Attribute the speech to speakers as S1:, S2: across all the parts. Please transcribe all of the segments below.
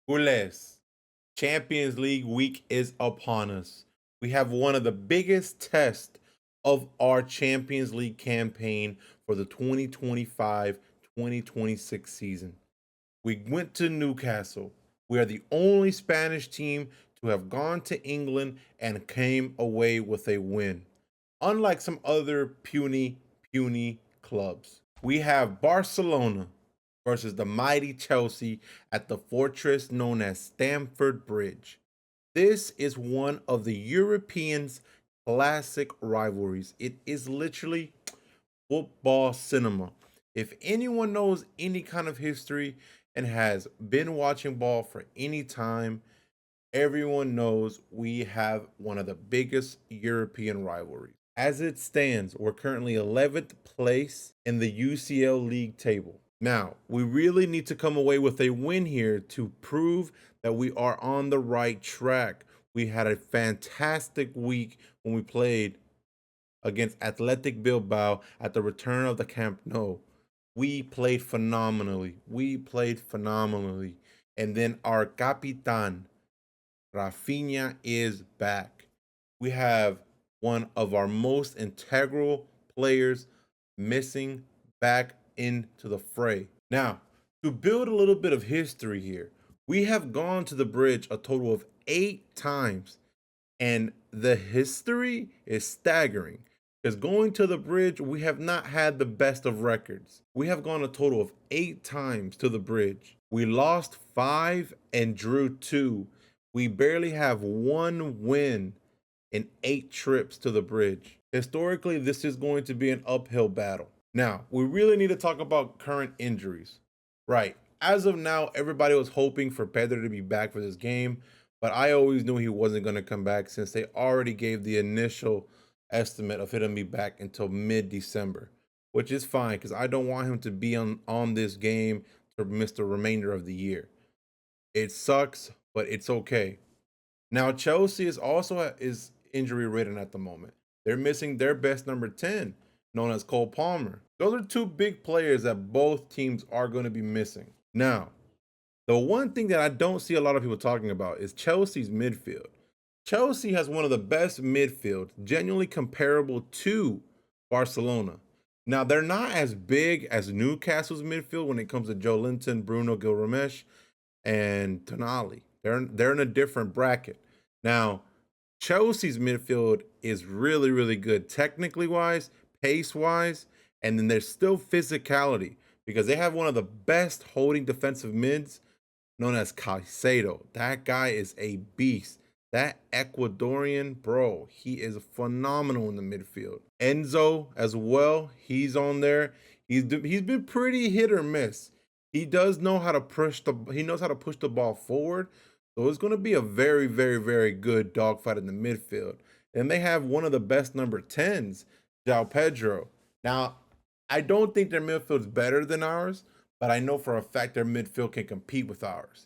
S1: Gules, Champions League week is upon us. We have one of the biggest tests of our Champions League campaign for the 2025-2026 season. We went to Newcastle. We are the only Spanish team to have gone to England and came away with a win. Unlike some other puny clubs, we have Barcelona versus the mighty Chelsea at the fortress known as Stamford Bridge. This is one of the Europeans' classic rivalries. It is literally football cinema. If anyone knows any kind of history and has been watching ball for any time, everyone knows we have one of the biggest European rivalries. As it stands, we're currently 11th place in the UCL League table. Now, we really need to come away with a win here to prove that we are on the right track. We had a fantastic week when we played against Athletic Bilbao at the return of the Camp Nou. We played phenomenally. We played phenomenally. And then our Capitan, Rafinha, is back. We have one of our most integral players missing back into the fray. Now, to build a little bit of history here, we have gone to the bridge a total of 8 times, and the history is staggering. Because going to the bridge, we have not had the best of records. We have gone a total of 8 times to the bridge. We lost 5 and drew 2. We barely have one win in 8 trips to the bridge. Historically, this is going to be an uphill battle. Now, we really need to talk about current injuries. Right. As of now, everybody was hoping for Pedro to be back for this game, but I always knew he wasn't going to come back since they already gave the initial estimate of him to be back until mid-December, which is fine because I don't want him to be on this game to miss the remainder of the year. It sucks, but it's okay. Now Chelsea is injury ridden at the moment. They're missing their best number 10, known as Cole Palmer. Those are two big players that both teams are going to be missing. Now, the one thing that I don't see a lot of people talking about is Chelsea's midfield. Chelsea has one of the best midfields, genuinely comparable to Barcelona. Now, they're not as big as Newcastle's midfield when it comes to Joe Linton, Bruno Gilramesh, and Tonali. They're in a different bracket. Now, Chelsea's midfield is really good technically wise, pace wise, and then there's still physicality because they have one of the best holding defensive mids known as Caicedo. That guy is a beast. That Ecuadorian, bro, he is phenomenal in the midfield. Enzo as well, he's on there. He's been pretty hit or miss. He does know how to he knows how to push the ball forward. So it's going to be a very good dogfight in the midfield. And they have one of the best number 10s, João Pedro. Now, I don't think their midfield's better than ours, but I know for a fact their midfield can compete with ours.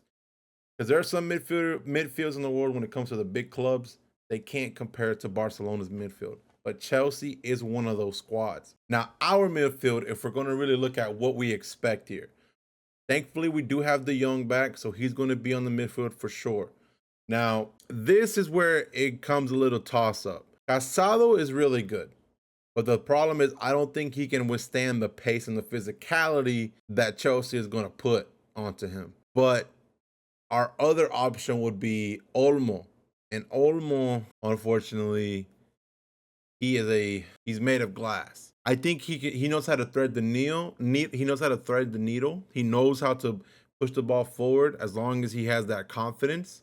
S1: Because there are some midfields in the world when it comes to the big clubs, they can't compare it to Barcelona's midfield. But Chelsea is one of those squads. Now, our midfield, if we're going to really look at what we expect here, thankfully we do have the young back, so he's going to be on the midfield for sure. Now, this is where it comes a little toss-up. Casado is really good. But the problem is, I don't think he can withstand the pace and the physicality that Chelsea is going to put onto him. But our other option would be Olmo. And Olmo, unfortunately, he's made of glass. I think he knows how to thread the needle. He knows how to thread the needle. He knows how to push the ball forward as long as he has that confidence.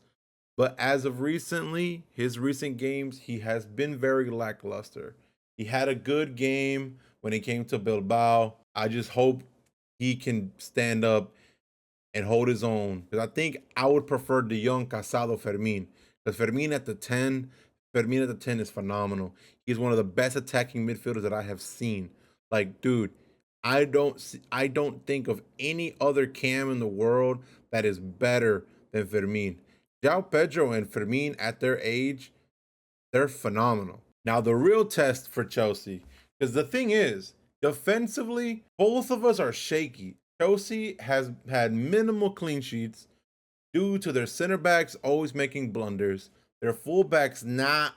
S1: But as of recently, his recent games, he has been very lackluster. He had a good game when he came to Bilbao. I just hope he can stand up and hold his own. Because I think I would prefer the young Casado Fermin. Because Fermin at the 10 is phenomenal. He's one of the best attacking midfielders that I have seen. Like, dude, I don't think of any other cam in the world that is better than Fermin. João Pedro and Fermin at their age, they're phenomenal. Now, the real test for Chelsea, because the thing is, defensively, both of us are shaky. Chelsea has had minimal clean sheets. due to their center backs always making blunders, their fullbacks not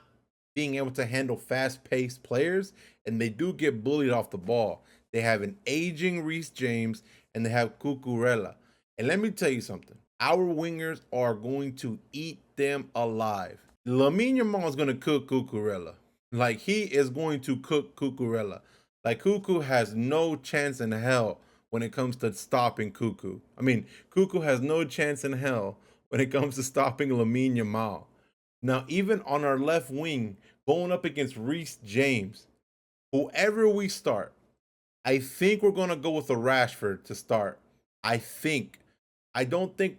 S1: being able to handle fast-paced players, and they do get bullied off the ball. They have an aging Reece James, and they have Cucurella. And let me tell you something. Our wingers are going to eat them alive. Lamine Yamal is going to cook Cucurella. Like, he is going to cook Cucurella. Like, Cuckoo has no chance in hell when it comes to stopping Cuckoo. I mean, Cuckoo has no chance in hell when it comes to stopping Lamine Yamal. Now, even on our left wing, going up against Reece James, whoever we start, I think we're gonna go with a Rashford to start. I think. I don't think.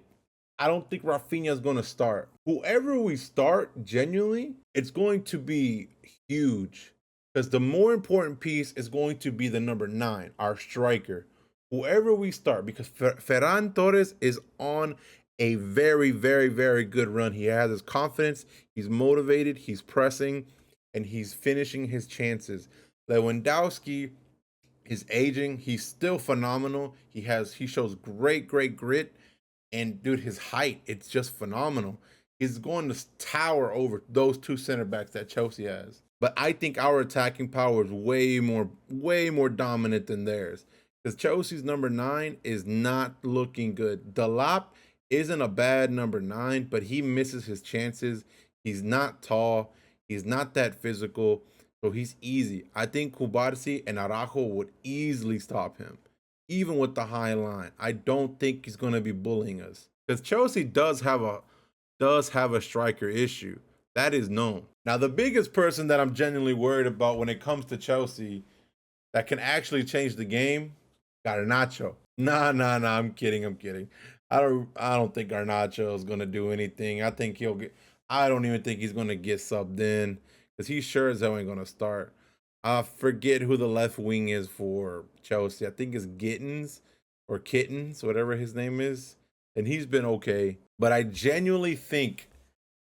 S1: I don't think Rafinha is gonna start. Whoever we start, genuinely, it's going to be huge because the more important piece is going to be the number 9, our striker. Whoever we start, because Ferran Torres is on a very, very, very good run. He has his confidence. He's motivated. He's pressing, and he's finishing his chances. Lewandowski is aging. He's still phenomenal. He shows great, great grit. And dude, his height, it's just phenomenal. He's going to tower over those two center backs that Chelsea has. But I think our attacking power is way more dominant than theirs. Because Chelsea's number 9 is not looking good. Delap isn't a bad number 9, but he misses his chances. He's not tall. He's not that physical. So he's easy. I think Kubarsi and Araujo would easily stop him, even with the high line. I don't think he's going to be bullying us because Chelsea does have a striker issue. That is known. Now, the biggest person that I'm genuinely worried about when it comes to Chelsea that can actually change the game, Garnacho. Nah. I'm kidding. I don't think Garnacho is going to do anything. I don't even think he's going to get subbed in because he sure as hell ain't going to start. I forget who the left wing is for Chelsea. I think it's Gittins or Kittens, whatever his name is. And he's been okay. But I genuinely think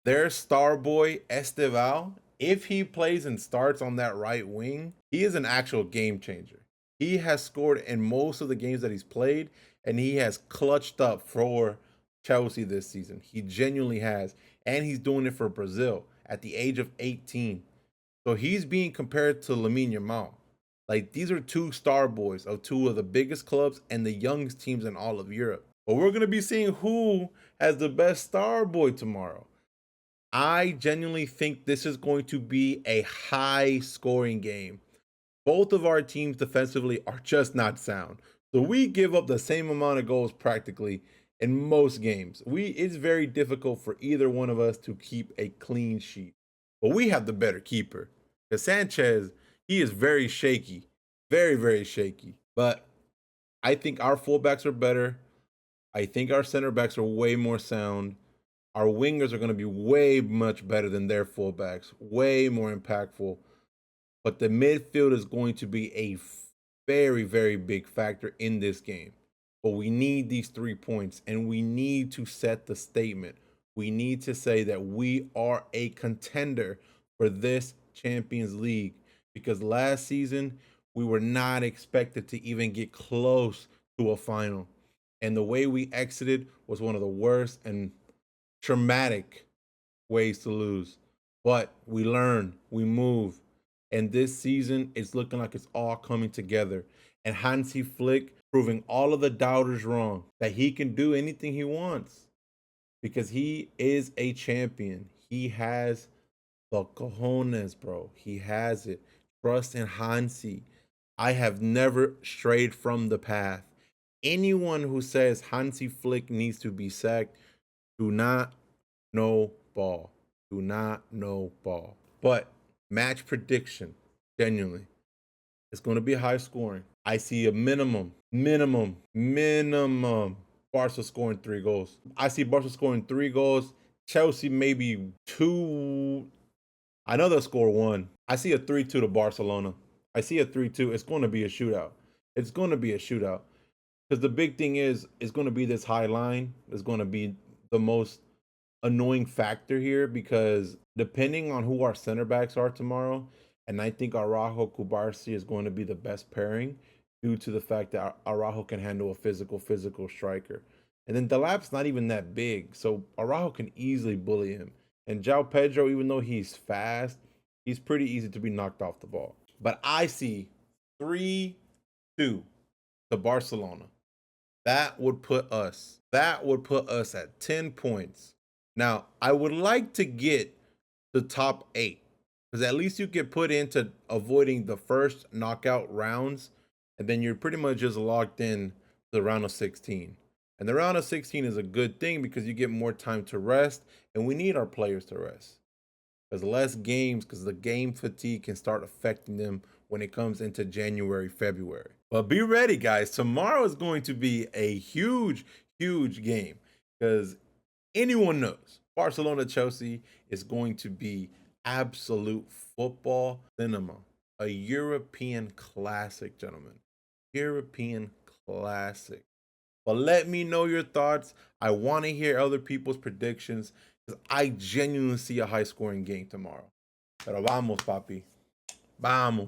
S1: their star boy, Esteval, if he plays and starts on that right wing, he is an actual game changer. He has scored in most of the games that he's played, and he has clutched up for Chelsea this season. He genuinely has. And he's doing it for Brazil at the age of 18. So he's being compared to Lamine Yamal. Like, these are two star boys of two of the biggest clubs and the youngest teams in all of Europe. But we're going to be seeing who has the best star boy tomorrow. I genuinely think this is going to be a high scoring game. Both of our teams defensively are just not sound. So we give up the same amount of goals practically in most games. It's very difficult for either one of us to keep a clean sheet. But we have the better keeper. Because Sanchez, he is very shaky. Very, very shaky. But I think our fullbacks are better. I think our center backs are way more sound. Our wingers are going to be way much better than their fullbacks. Way more impactful. But the midfield is going to be a very, very big factor in this game. But we need these 3 points, and we need to set the statement. We need to say that we are a contender for this Champions League, because last season we were not expected to even get close to a final. And the way we exited was one of the worst and traumatic ways to lose. But we learn, we move. And this season, it's looking like it's all coming together. And Hansi Flick proving all of the doubters wrong, that he can do anything he wants because he is a champion. He has the cojones, bro. He has it. Trust in Hansi. I have never strayed from the path. Anyone who says Hansi Flick needs to be sacked do not know ball. Do not know ball. But match prediction, genuinely, it's going to be high scoring. I see a minimum, Barca scoring 3 goals. I see Barca scoring 3 goals. Chelsea maybe 2. I know they'll score 1. I see a 3-2 to Barcelona. I see a 3-2. It's going to be a shootout. It's going to be a shootout. Because the big thing is, it's going to be this high line. It's going to be the most annoying factor here, because depending on who our center backs are tomorrow, and I think Araujo Kubarsi is going to be the best pairing due to the fact that Araujo can handle a physical striker. And then Delap's not even that big, so Araujo can easily bully him. And João Pedro, even though he's fast, he's pretty easy to be knocked off the ball. But I see 3-2 to Barcelona. That would put us at 10 points. Now, I would like to get the top 8 because at least you get put into avoiding the first knockout rounds, and then you're pretty much just locked in to the round of 16. And the round of 16 is a good thing because you get more time to rest, and we need our players to rest. There's less games because the game fatigue can start affecting them when it comes into January, February. But be ready, guys. Tomorrow is going to be a huge, huge game because anyone knows Barcelona Chelsea is going to be absolute football cinema. A European classic, gentlemen. European classic. But let me know your thoughts. I want to hear other people's predictions because I genuinely see a high scoring game tomorrow. Pero vamos, papi. Vamos.